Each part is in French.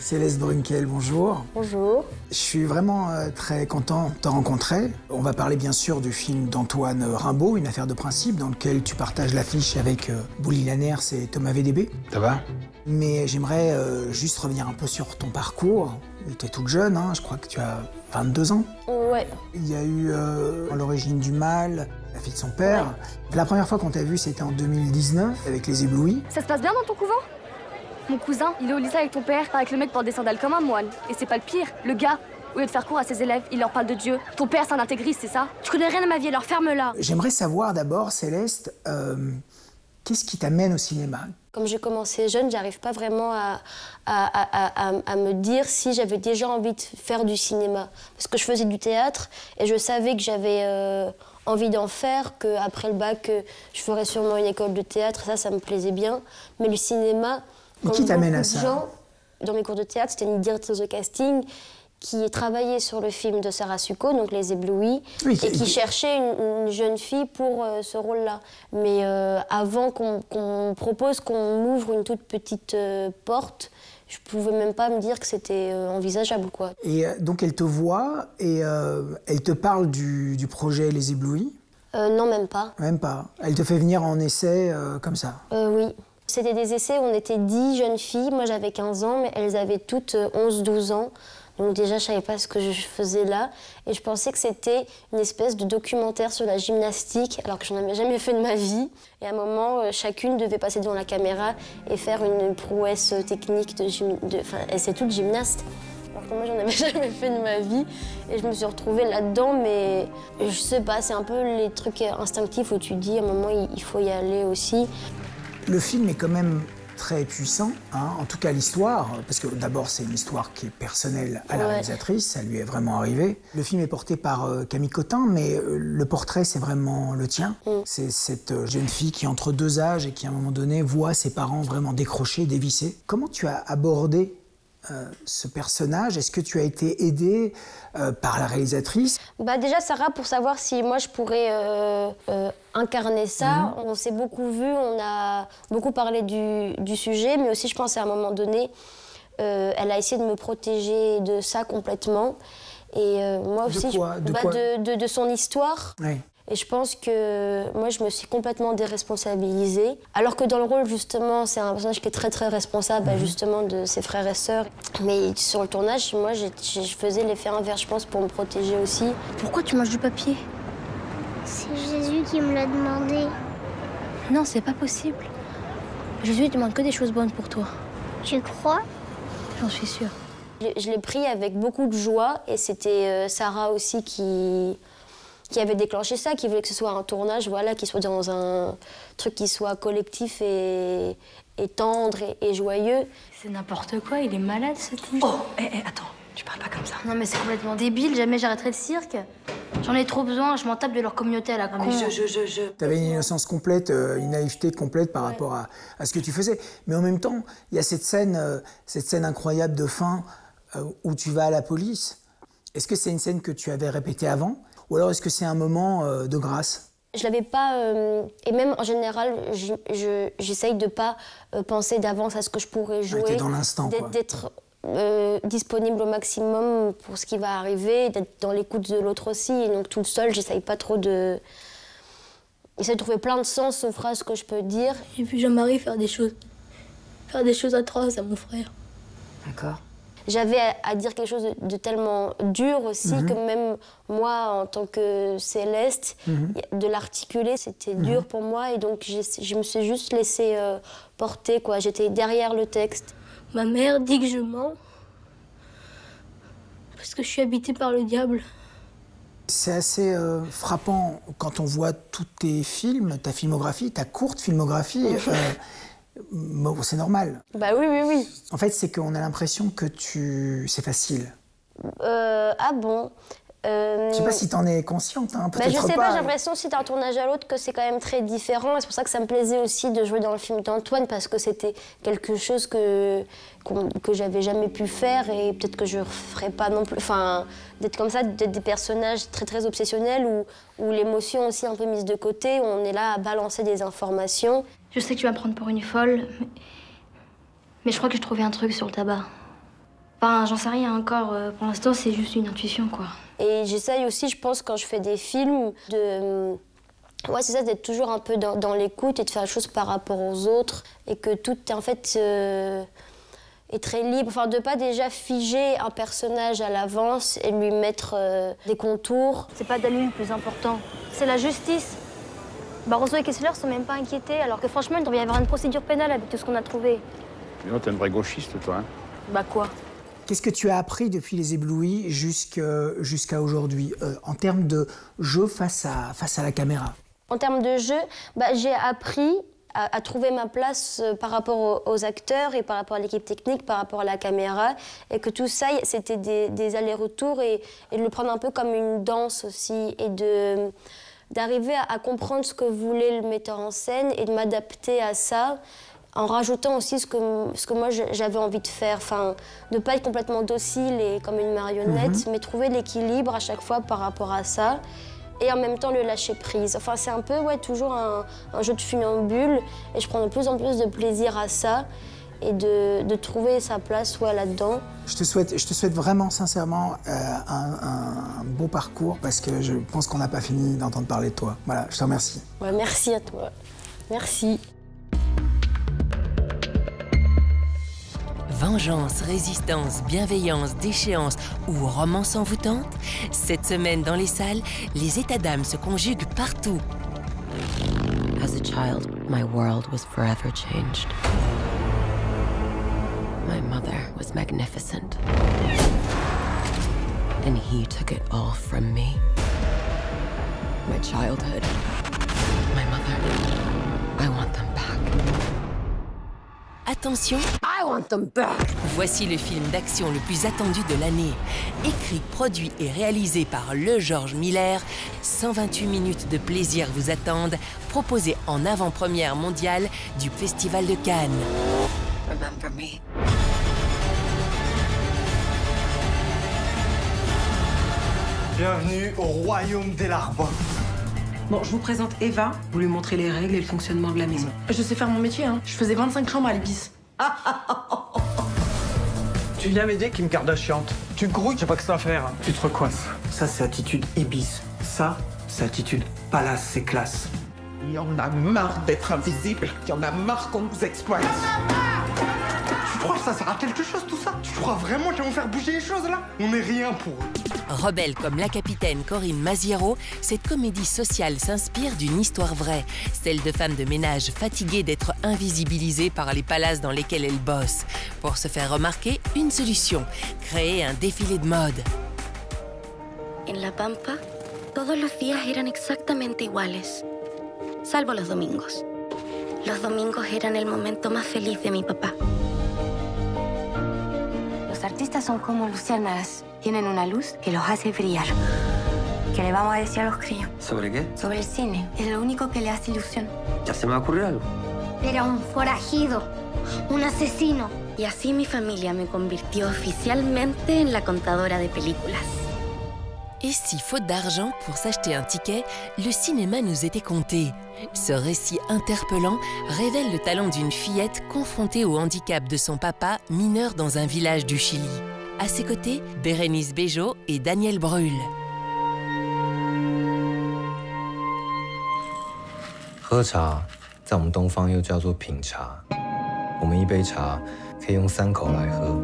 Céleste Brunkel, bonjour. Bonjour. Je suis vraiment très content de te rencontrer. On va parler bien sûr du film d'Antoine Rimbaud, Une affaire de principe, dans lequel tu partages l'affiche avec Bouli Lanners et Thomas VDB. Ça va? Mais j'aimerais juste revenir un peu sur ton parcours. Tu es toute jeune, hein, je crois que tu as 22 ans. Ouais. Il y a eu à l'origine du mal, la fille de son père. Ouais. La première fois qu'on t'a vu, c'était en 2019, avec Les Éblouis. Ça se passe bien dans ton couvent? Mon cousin, il est au lycée avec ton père, avec le mec porte des sandales comme un moine. Et c'est pas le pire, le gars, au lieu de faire cours à ses élèves, il leur parle de Dieu. Ton père, c'est un intégriste, c'est ça? Tu connais rien à ma vie, alors ferme-la. J'aimerais savoir d'abord, Céleste, qu'est-ce qui t'amène au cinéma? Comme j'ai commencé jeune, j'arrive pas vraiment à me dire si j'avais déjà envie de faire du cinéma. Parce que je faisais du théâtre et je savais que j'avais envie d'en faire, qu'après le bac, je ferais sûrement une école de théâtre, ça me plaisait bien. Mais le cinéma, et qui t'amène à ça? Gens, dans mes cours de théâtre, c'était une directrice de casting qui travaillait sur le film de Sarah Succo, donc Les Éblouis, oui, et qui cherchait une jeune fille pour ce rôle-là. Mais avant qu'on propose qu'on ouvre une toute petite porte, je pouvais même pas me dire que c'était envisageable, quoi. Et donc elle te voit et elle te parle du projet Les Éblouis? Non, même pas. Même pas. Elle te fait venir en essai comme ça? Oui. C'était des essais où on était 10 jeunes filles. Moi, j'avais 15 ans, mais elles avaient toutes 11-12 ans. Donc déjà, je savais pas ce que je faisais là. Et je pensais que c'était une espèce de documentaire sur la gymnastique, alors que j'en avais jamais fait de ma vie. Et à un moment, chacune devait passer devant la caméra et faire une prouesse technique Enfin, elles étaient toutes gymnastes. Alors que moi, j'en avais jamais fait de ma vie. Et je me suis retrouvée là-dedans, mais je sais pas, c'est un peu les trucs instinctifs où tu dis à un moment, il faut y aller aussi. Le film est quand même très puissant, hein, en tout cas l'histoire, parce que d'abord c'est une histoire qui est personnelle à la réalisatrice, ça lui est vraiment arrivé. Le film est porté par Camille Cotin, mais le portrait c'est vraiment le tien. C'est cette jeune fille qui est entre deux âges et qui à un moment donné voit ses parents vraiment décrochés, dévissés. Comment tu as abordé ce personnage? Est-ce que tu as été aidée par la réalisatrice? Déjà Sarah, pour savoir si moi je pourrais incarner ça, on s'est beaucoup vu, on a beaucoup parlé du sujet, mais aussi je pense à un moment donné, elle a essayé de me protéger de ça complètement. Et moi aussi, de son histoire. Oui. Et je pense que moi, je me suis complètement déresponsabilisée. Alors que dans le rôle, justement, c'est un personnage qui est très, très responsable, justement, de ses frères et sœurs. Mais sur le tournage, moi, je faisais l'effet inverse, je pense, pour me protéger aussi. Pourquoi tu manges du papier? C'est Jésus qui me l'a demandé. Non, c'est pas possible. Jésus demande que des choses bonnes pour toi. Tu crois? J'en suis sûre. Je l'ai pris avec beaucoup de joie, et c'était Sarah aussi qui avait déclenché ça, qui voulait que ce soit un tournage, voilà, qui soit dans un truc qui soit collectif et tendre et joyeux. C'est n'importe quoi, il est malade ce type. Oh, attends, tu parles pas comme ça. Non mais c'est complètement débile, jamais j'arrêterai le cirque. J'en ai trop besoin, je m'en tape de leur communauté à la con. Mais T'avais une innocence complète, une naïveté complète par rapport à ce que tu faisais. Mais en même temps, il y a cette scène incroyable de fin où tu vas à la police. Est-ce que c'est une scène que tu avais répétée avant? Ou alors est-ce que c'est un moment de grâce? Je l'avais pas... et même en général, j'essaye de pas penser d'avance à ce que je pourrais jouer. T'es dans l'instant, quoi. D'être disponible au maximum pour ce qui va arriver, d'être dans l'écoute de l'autre aussi. Et donc tout seul, j'essaye pas trop de... J'essaie de trouver plein de sens aux phrases que je peux dire. J'ai vu Jean-Marie faire des choses atroces à mon frère. D'accord. J'avais à dire quelque chose de tellement dur aussi que même moi, en tant que Céleste, de l'articuler, c'était dur pour moi. Et donc, je me suis juste laissée porter, quoi. J'étais derrière le texte. Ma mère dit que je mens parce que je suis habitée par le diable. C'est assez frappant quand on voit tous tes films, ta filmographie, ta courte filmographie. Bon, c'est normal. Bah oui. En fait, c'est qu'on a l'impression que c'est facile. Ah bon? Je sais pas si t'en es consciente, hein, peut-être je sais pas. J'ai l'impression aussi d'un tournage à l'autre que c'est quand même très différent. Et c'est pour ça que ça me plaisait aussi de jouer dans le film d'Antoine, parce que c'était quelque chose que j'avais jamais pu faire et peut-être que je referais pas non plus. Enfin, d'être comme ça, d'être des personnages très très obsessionnels où l'émotion aussi un peu mise de côté, où on est là à balancer des informations. Je sais que tu vas me prendre pour une folle, mais je crois que j'ai trouvé un truc sur le tabac. Ben, j'en sais rien encore. Pour l'instant, c'est juste une intuition, quoi. Et j'essaye aussi, je pense, quand je fais des films, de... Ouais, c'est ça, d'être toujours un peu dans l'écoute et de faire les choses par rapport aux autres. Et que tout, en fait, est très libre. Enfin, de pas déjà figer un personnage à l'avance et lui mettre des contours. C'est pas Dali le plus important, c'est la justice. Barroso et Kessler sont même pas inquiétés, alors que franchement, il devrait y avoir une procédure pénale avec tout ce qu'on a trouvé. Non, t'es une vraie gauchiste, toi, hein? Bah quoi? Qu'est-ce que tu as appris depuis Les Éblouis jusqu'à aujourd'hui, en termes de jeu face à la caméra? En termes de jeu, j'ai appris à trouver ma place par rapport aux acteurs et par rapport à l'équipe technique, par rapport à la caméra, et que tout ça, c'était des allers-retours et de le prendre un peu comme une danse aussi, et d'arriver à comprendre ce que voulait le metteur en scène et de m'adapter à ça, en rajoutant aussi ce que moi j'avais envie de faire. Enfin, de ne pas être complètement docile et comme une marionnette, mais trouver l'équilibre à chaque fois par rapport à ça. Et en même temps le lâcher prise. Enfin, c'est un peu toujours un jeu de funambule, et je prends de plus en plus de plaisir à ça et de trouver sa place là-dedans. Je te souhaite vraiment sincèrement un beau parcours, parce que je pense qu'on n'a pas fini d'entendre parler de toi. Voilà, je te remercie. Ouais, merci à toi. Merci. Vengeance, résistance, bienveillance, déchéance ou romance envoûtante, cette semaine dans les salles, les états d'âme se conjuguent partout. As a child, my world was forever changed. My mother was magnificent. And he took it all from me. My childhood, my mother, I want them back. Attention, I want them back! voici le film d'action le plus attendu de l'année. Écrit, produit et réalisé par le George Miller, 128 minutes de plaisir vous attendent, proposé en avant-première mondiale du Festival de Cannes. Remember me. Bienvenue au royaume des Larbins. Bon, je vous présente Eva. Vous lui montrez les règles et le fonctionnement de la maison. Je sais faire mon métier, hein. Je faisais 25 chambres à l'Ibis. Tu viens m'aider, Kim Kardashian. Tu grouilles, j'ai pas que ça à faire. Tu te recoiffes. Ça, c'est attitude Ibis. Ça, c'est attitude palace, c'est classe. Il y en a marre d'être invisible. Il y en a marre qu'on nous exploite. Tu crois que ça sert à quelque chose, tout ça? Tu crois vraiment qu'ils vont faire bouger les choses, là? On n'est rien pour eux. Rebelle comme la capitaine Corinne Maziero, cette comédie sociale s'inspire d'une histoire vraie, celle de femmes de ménage fatiguées d'être invisibilisées par les palaces dans lesquels elles bossent. Pour se faire remarquer, une solution, créer un défilé de mode. En La Pampa, todos los días eran exactamente iguales, salvo los domingos. Los domingos eran el momento más feliz de mi papá. Los artistas son como luciérnagas. Tienen una luz que los hace brillar. ¿Qué le vamos a decir a los críos? ¿Sobre qué? Sobre el cine. Es lo único que le hace ilusión. Ya se me va a ocurrir algo. Era un forajido, un asesino. Y así mi familia me convirtió oficialmente en la contadora de películas. Et si, faute d'argent pour s'acheter un ticket, le cinéma nous était compté? Ce récit interpellant révèle le talent d'une fillette confrontée au handicap de son papa, mineur dans un village du Chili. À ses côtés, Bérénice Bejo et Daniel Brühl. 喝茶，在我们东方又叫做品茶。我们一杯茶可以用3口来喝。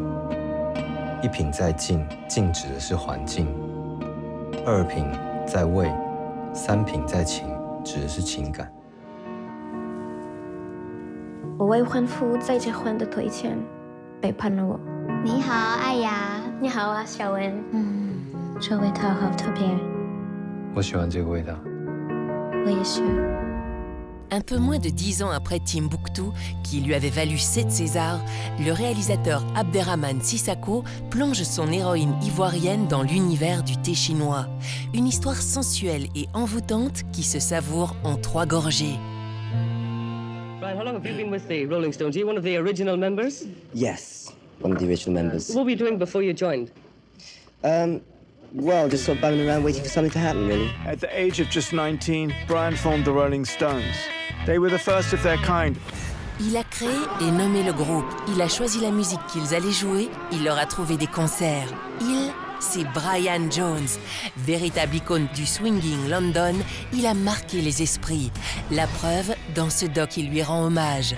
一品在静，静指的是环境；二品在味，三品在情，指的是情感。我未婚夫在结婚的推前背叛了我。你好，艾雅。你好啊，小文。这味道好特别。我喜欢这个味道。我也是。 Un peu moins de 10 ans après Timbuktu, qui lui avait valu 7 Césars, le réalisateur Abderrahmane Sissako plonge son héroïne ivoirienne dans l'univers du thé chinois. Une histoire sensuelle et envoûtante qui se savoure en 3 gorgées. Brian, how long have you been with the Rolling Stones? Are you one of the original members? Yes, one of the original members. What were you doing before you joined? Well, just sort of bumming around waiting for something to happen, really. At the age of just 19, Brian formed the Rolling Stones. They were the first of their kind. Il a créé et nommé le groupe. Il a choisi la musique qu'ils allaient jouer. Il leur a trouvé des concerts. C'est Brian Jones. Véritable icône du swinging London, il a marqué les esprits. La preuve dans ce doc qui lui rend hommage.